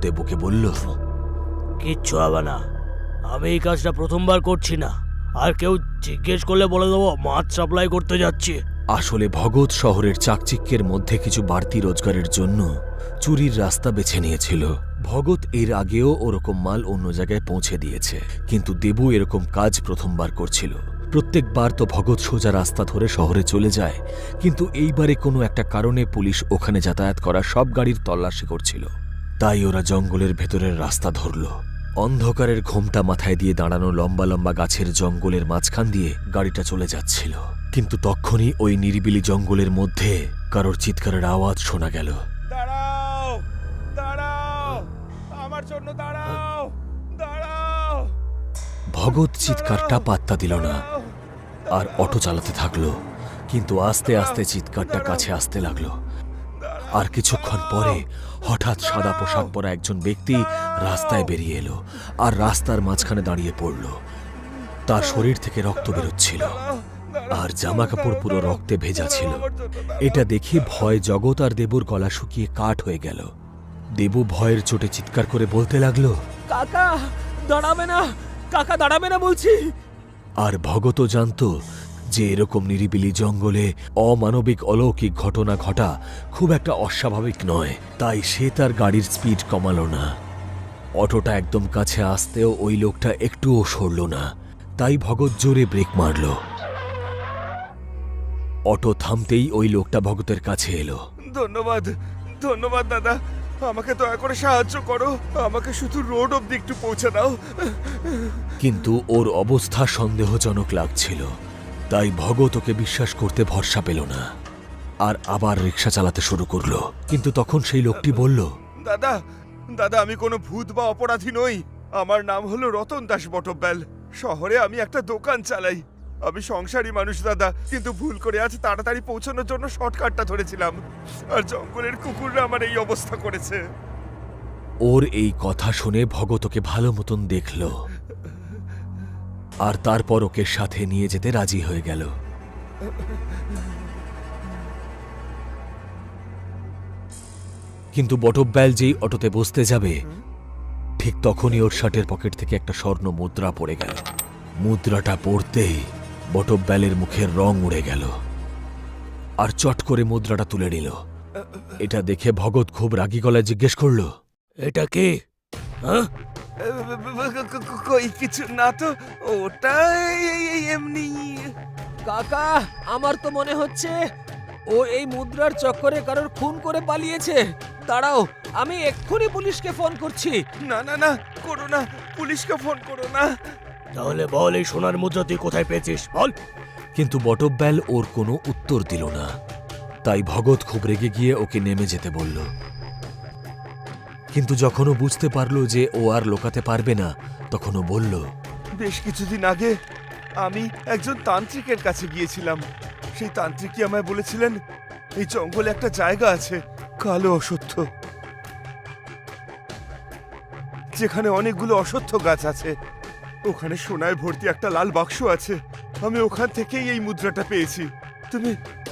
দেবুকে বলল, কিচ্ছু হবে না, আমি এই কাজটা প্রথমবার করছি না, আর কেউ জিজ্ঞেস করলে বলে দেবো মাছ সাপ্লাই করতে যাচ্ছি। আসলে ভগৎ শহরের চাকচিক্যের মধ্যে কিছু বাড়তি রোজগারের জন্য চুরির রাস্তা বেছে নিয়েছিল। ভগৎ এর আগেও ওরকম মাল অন্য জায়গায় পৌঁছে দিয়েছে, কিন্তু দেবু এরকম কাজ প্রথমবার করছিল। প্রত্যেকবার তো ভগৎ সোজা রাস্তা ধরে শহরে চলে যায়, কিন্তু এইবারে কোনো একটা কারণে পুলিশ ওখানে যাতায়াত করা সব গাড়ির তল্লাশি করছিল। তাই ওরা জঙ্গলের ভেতরের রাস্তা ধরল। অন্ধকারের ঘোমটা মাথায় দিয়ে দাঁড়ানো লম্বা লম্বা গাছের জঙ্গলের মাঝখান দিয়ে গাড়িটা চলে যাচ্ছিল, কিন্তু তখনই ওই নিরিবিলি জঙ্গলের মধ্যে কারোর চিৎকারের আওয়াজ শোনা গেল। দাঁড়াও, দাঁড়াও, আমার জন্য দাঁড়াও, দাঁড়াও। ভগৎ চিৎকারটা পাত্তা দিল না আর অটো চালাতে থাকলো, কিন্তু আস্তে আস্তে চিৎকারটা কাছে আসতে লাগলো। আর কিছুক্ষণ পরে হঠাৎ সাদা পোশাক পরা একজন ব্যক্তি রাস্তায় বেরিয়ে এলো আর রাস্তার মাঝখানে দাঁড়িয়ে পড়ল। তার শরীর থেকে রক্ত বেরোচ্ছিল আর জামা কাপড় পুরো রক্তে ভেজা ছিল। এটা দেখে ভয় জগৎ আর দেবুর গলা শুকিয়ে কাঠ হয়ে গেল। দেবু ভয়ের চোটে চিৎকার করে বলতে লাগলো, কাকা দাঁড়াবে না, কাকা দাঁড়াবে না বলছি। আর ভগতও জানত যে এরকম নিরিবিলি জঙ্গলে অমানবিক অলৌকিক ঘটনা ঘটা খুব একটা অস্বাভাবিক নয়, তাই সে তার গাড়ির স্পিড কমালো না। অটোটা একদম কাছে আসতেও ওই লোকটা একটুও সরল না, তাই ভগৎ জোরে ব্রেক মারল। অটো থামতেই ওই লোকটা ভগতের কাছে এলো। ধন্যবাদ, ধন্যবাদ দাদা, আমাকে দয়া করে সাহায্য করো, আমাকে শুধু রোড অব্দি একটু পৌঁছে দাও। কিন্তু ওর অবস্থা সন্দেহজনক লাগছিল, তাই ভগৎ ওকে বিশ্বাস করতে ভরসা পেল না আর আবার রিক্সা চালাতে শুরু করলো। কিন্তু তখন সেই লোকটি বলল, দাদা, দাদা, আমি কোনো ভূত বা অপরাধী নই। আমার নাম হলো রতন দাস বটব্যাল। শহরে আমি একটা দোকান চালাই। আমি সংসারী মানুষ দাদা, কিন্তু ভুল করে আজ তাড়াতাড়ি পৌঁছানোর জন্য শর্টকাটটা ধরেছিলাম, আর জঙ্গলের কুকুররা আমার এই অবস্থা করেছে। ওর এই কথা শুনে ভগৎ ওকে ভালো মতন দেখল আর তারপর ওকে সাথে নিয়ে যেতে রাজি হয়ে গেল। কিন্তু বটব্যাল যেই অটোতে বসতে যাবে, ঠিক তখনই ওর শার্টের পকেট থেকে একটা স্বর্ণ মুদ্রা পড়ে গেল। মুদ্রাটা পড়তেই বটব্যালের মুখের রং উড়ে গেল আর চট করে মুদ্রাটা তুলে নিল। এটা দেখে ভগৎ খুব রাগী গলায় জিজ্ঞেস করল, এটা কে? হ্যাঁ, কই কিছু না তো, ওটা এমনি। কাকা আমার তো মনে হচ্ছে ও এই মুদ্রার চক্করে কারোর খুন করে পালিয়েছে। দাঁড়াও, আমি এক্ষুনি পুলিশকে ফোন করছি। না না না, করো না, পুলিশকে ফোন করো না। তাহলে বল, এই সোনার মুদ্রা তুই কোথায় পেয়েছিস বল। কিন্তু বটব্যাল ওর কোনো উত্তর দিল না। তাই ভগৎ খুব রেগে গিয়ে ওকে নেমে যেতে বলল। কিন্তু যখন ও বুঝতে পারল যে ও আর লোকাতে পারবে না, তখন ও বলল, বেশ কিছুদিন আগে আমি একজন তান্ত্রিকের কাছে গিয়েছিলাম। সেই তান্ত্রিকই আমায় বলেছিলেন এই জঙ্গলে একটা জায়গা আছে, কালো অশ্বত্থ, যেখানে অনেকগুলো অশ্বত্থ গাছ আছে। ওখানে সোনায় ভর্তি একটা লাল বাক্স আছে। আমি ওখান থেকেই এই মুদ্রাটা পেয়েছি। তুমি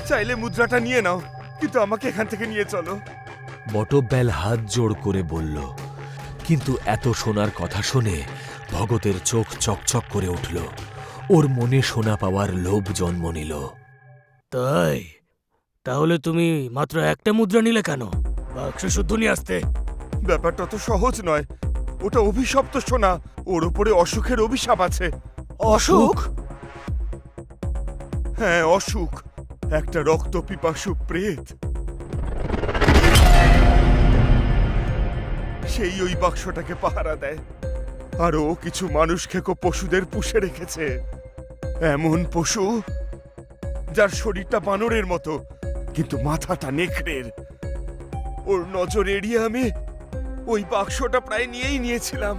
চাইলে মুদ্রাটা নিয়ে নাও, কিন্তু আমাকে এখান থেকে নিয়ে চলো। বটব্যাল হাত জোড় করে বলল। কিন্তু এত সোনার কথা শুনে ভগতের চোখ চকচক করে উঠল। ওর মনে সোনা পাওয়ার লোভ জন্ম নিল। তাই তাহলে তুমি মাত্র একটা মুদ্রা নিলে কেন? বাক্স শুদ্ধ নিয়ে আসতে। ব্যাপারটা তো সহজ নয়, ওটা অভিশপ্ত সোনা, ওর উপরে অসুখের অভিশাপ আছে। অসুখ? হ্যাঁ, অসুখ, একটা রক্ত পিপাসু প্রেত। সেই ওই বাক্সটাকে পাহারা দেয়, আর ও কিছু মানুষ খেকো পশুদের পুষে রেখেছে। এমন পশু যার শরীরটা বানরের মতো, কিন্তু মাথাটা নেকড়ের। ওর নজর এড়িয়ে আমি ওই বাক্সটা প্রায় নিয়েছিলাম,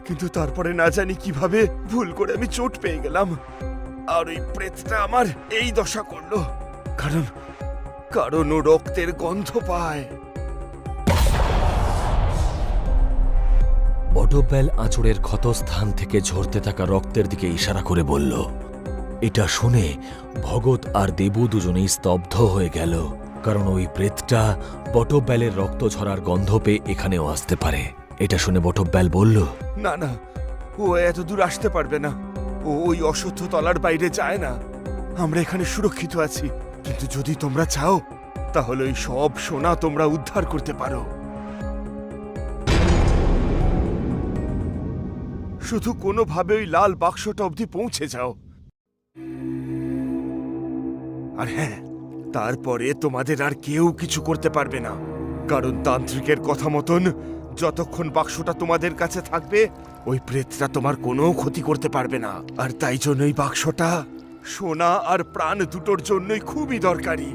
কিন্তু তারপরে না জানি কিভাবে ভুল করে আমি চোট পেয়ে গেলাম, আর ওই প্রেতটা আমার এই দশা করলো। কারণ ও রক্তের গন্ধ পায়। বটব্যাল আঁচড়ের ক্ষতস্থান থেকে ঝরতে থাকা রক্তের দিকে ইশারা করে বলল। এটা শুনে ভগৎ আর দেবু দুজনেই স্তব্ধ হয়ে গেল। কারণ ওই প্রেতটা বটব্যালের রক্ত ঝরার গন্ধ পেয়ে এখানেও আসতে পারে। এটা শুনে বটব্যাল বলল, না না, ও এত দূর আসতে পারবে না। ও ওই অশ্বত্থ তলার বাইরে যায় না। আমরা এখানে সুরক্ষিত আছি। কিন্তু যদি তোমরা চাও তাহলে ওই সব সোনা তোমরা উদ্ধার করতে পারো। শুধু কোনোভাবে ওই লাল বাক্সটা অবধি পৌঁছে যাও। আর হ্যাঁ, তারপরে তোমাদের আর কেউ কিছু করতে পারবে না, কারণ তান্ত্রিকের কথা মতন যতক্ষণ বাক্সটা তোমাদের কাছে থাকবে ওই প্রেতটা তোমার কোনো ক্ষতি করতে পারবে না। আর তাই জন্যই বাক্সটা সোনা আর প্রাণ দুটোর জন্যই খুবই দরকারি।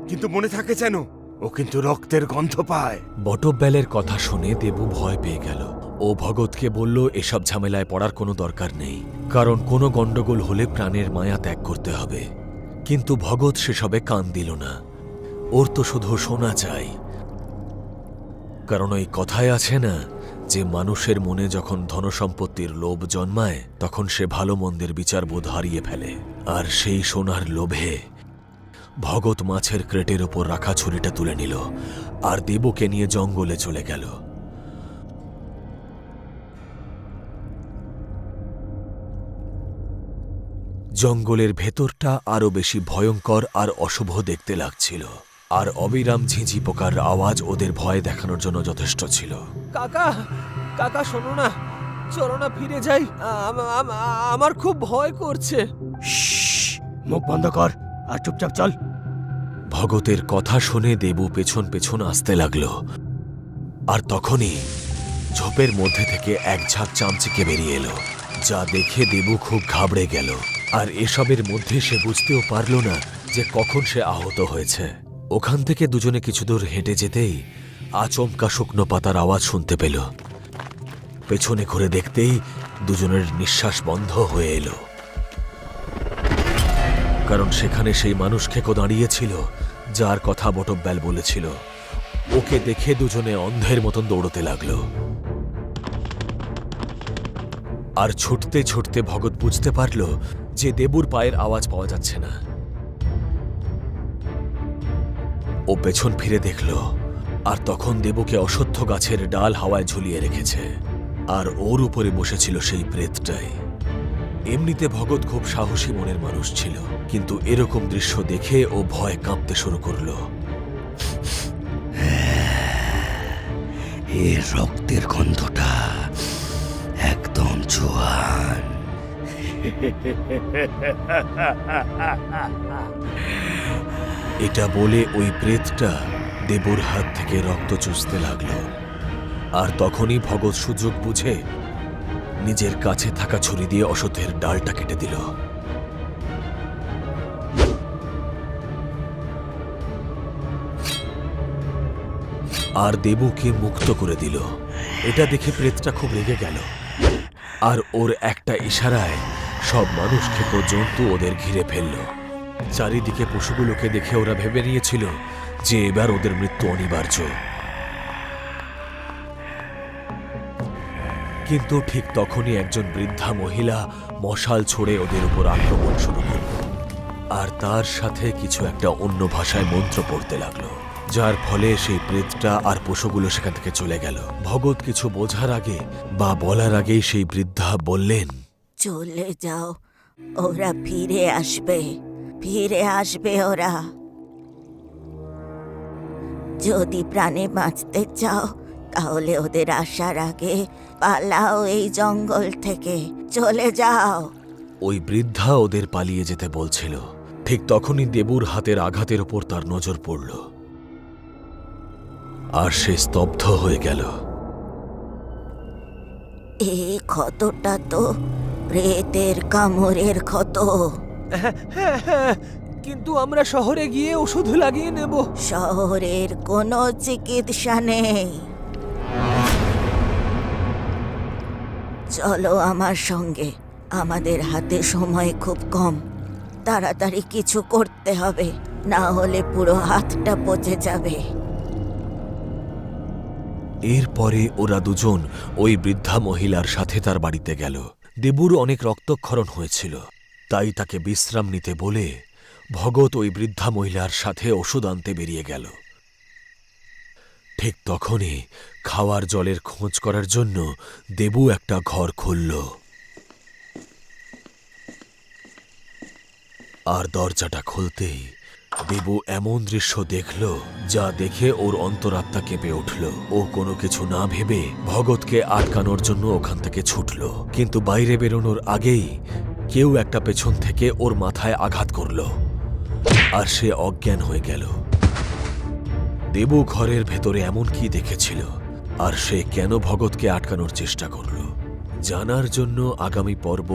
কিন্তু মনে থাকে যেন, ও কিন্তু রক্তের গন্ধ পায়। বটব্যালের কথা শুনে দেবু ভয় পেয়ে গেল। ও ভগতকে বলল এসব ঝামেলায় পড়ার কোনো দরকার নেই, কারণ কোনো গন্ডগোল হলে প্রাণের মায়া ত্যাগ করতে হবে। কিন্তু ভগত সেসবে কান দিল না। ওর তো শুধু সোনা চাই, কারণ ওই কথায় আছে না যে মানুষের মনে যখন ধনসম্পত্তির লোভ জন্মায় তখন সে ভালো মন্দের বিচারবোধ হারিয়ে ফেলে। আর সেই সোনার লোভে ভগত মাছের ক্রেটের ওপর রাখা ছুরিটা তুলে নিল আর দেবুকে নিয়ে জঙ্গলে চলে গেল। জঙ্গলের ভেতরটা আরো বেশি ভয়ঙ্কর আর অশুভ দেখতে লাগছিল, আর অবিরাম ঝিঁঝি পোকার আওয়াজ ওদের ভয় দেখানোর জন্য যথেষ্ট ছিল। কাকা, কাকা শোনো না, চলো না ফিরে যাই। আমার খুব ভয় করছে। মুখ বন্ধ কর আর চুপচাপ চল। ভগতের কথা শুনে দেবু পেছন পেছন আসতে লাগলো। আর তখনই ঝোপের মধ্যে থেকে এক ঝাঁক চামচিকে বেরিয়ে এলো, যা দেখে দেবু খুব ঘাবড়ে গেল। আর এসবের মধ্যে সে বুঝতেও পারল না যে কখন সে আহত হয়েছে। ওখান থেকে দুজনে কিছু দূর হেঁটে যেতেই আচমকা শুকনো পাতার আওয়াজ শুনতে পেল। পেছনে ঘুরে দেখতেই দুজনের নিঃশ্বাস বন্ধ হয়ে এলো, কারণ সেখানে সেই মানুষ খেকো দাঁড়িয়েছিল যার কথা বটব্যাল বলেছিল। ওকে দেখে দুজনে অন্ধের মতন দৌড়তে লাগলো। আর ছুটতে ছুটতে ভগত বুঝতে পারল যে দেবুর পায়ের আওয়াজ পাওয়া যাচ্ছে না। ও পেছন ফিরে দেখল, আর তখন দেবুকে অশ্বত্থ গাছের ডাল হাওয়ায় ঝুলিয়ে রেখেছে, আর ওর উপরে বসেছিল সেই প্রেতটাই। এমনিতে ভগত খুব সাহসী মনের মানুষ ছিল, কিন্তু এরকম দৃশ্য দেখে ও ভয় কাঁপতে শুরু করল। এর রক্তের গন্ধটা একদম জোয়ান। এটা বলে ওই প্রেতটা দেবুর হাত থেকে রক্ত চুষতে লাগলো। আর তখনই ভগত সুযোগ বুঝে নিজের কাছে থাকা ছুরি দিয়ে অশ্বত্থের ডালটা কেটে দিল। আর দেবুকে মুক্ত করে দিল। এটা দেখে প্রেতটা খুব রেগে গেল, আর ওর একটা ইশারায় সব মানুষ খেকো জন্তু ওদের ঘিরে ফেলল। চারিদিকে পশুগুলোকে দেখে ওরা ভেবে নিয়েছিল যে এবার ওদের মৃত্যু অনিবার্য। কিন্তু ঠিক তখনই একজন বৃদ্ধা মহিলা মশাল ছড়ে ওদের উপর আক্রমণ শুরু করল, আর তার সাথে কিছু একটা অন্য ভাষায় মন্ত্র পড়তে লাগলো, যার ফলে সেই প্রেতটা আর পশুগুলো সেখান থেকে চলে গেল। ভগত কিছু বোঝার আগে বা বলার আগেই সেই বৃদ্ধা বললেন, চলে যাও, ওরা ফিরে আসবে, ফিরে আসবে ওরা। যদি প্রাণে বাঁচতে চাও তাহলে ওদের আসার আগে পালাও এই জঙ্গল থেকে, চলে যাও। ওই বৃদ্ধা ওদের পালিয়ে যেতে বলছিল। ঠিক তখনই দেবুর হাতের আঘাতের ওপর তার নজর পড়ল, আর সে স্তব্ধ হয়ে গেল। এই ক্ষতটা তো প্রেতের কামড়ের ক্ষত। হ্যাঁ, কিন্তু আমরা শহরে গিয়ে ওষুধ লাগিয়ে নেব। শহরের কোনো চিকিৎসা নেই। চলো আমার সঙ্গে, আমাদের হাতে সময় খুব কম, তাড়াতাড়ি কিছু করতে হবে, না হলে পুরো হাতটা পচে যাবে। এরপরে ওরা দুজন ওই বৃদ্ধা মহিলার সাথে তার বাড়িতে গেল। দেবুর অনেক রক্তক্ষরণ হয়েছিল, তাই তাকে বিশ্রাম নিতে বলে ভগৎ ওই বৃদ্ধা মহিলার সাথে ওষুধ আনতে বেরিয়ে গেল। ঠিক তখনই খাওয়ার জলের খোঁজ করার জন্য দেবু একটা ঘর খুলল। আর দরজাটা খুলতেই দেবু এমন দৃশ্য দেখল যা দেখে ওর অন্তরাত্মা কেঁপে উঠল। ও কোনো কিছু না ভেবে ভগৎকে আটকানোর জন্য ওখান থেকে ছুটল, কিন্তু বাইরে বেরোনোর আগেই কেউ একটা পেছন থেকে ওর মাথায় আঘাত করল আর সে অজ্ঞান হয়ে গেল। দেবু ঘরের ভেতরে এমন কি দেখেছিল আর সে কেন ভগৎকে আটকানোর চেষ্টা করল জানার জন্য আগামী পর্ব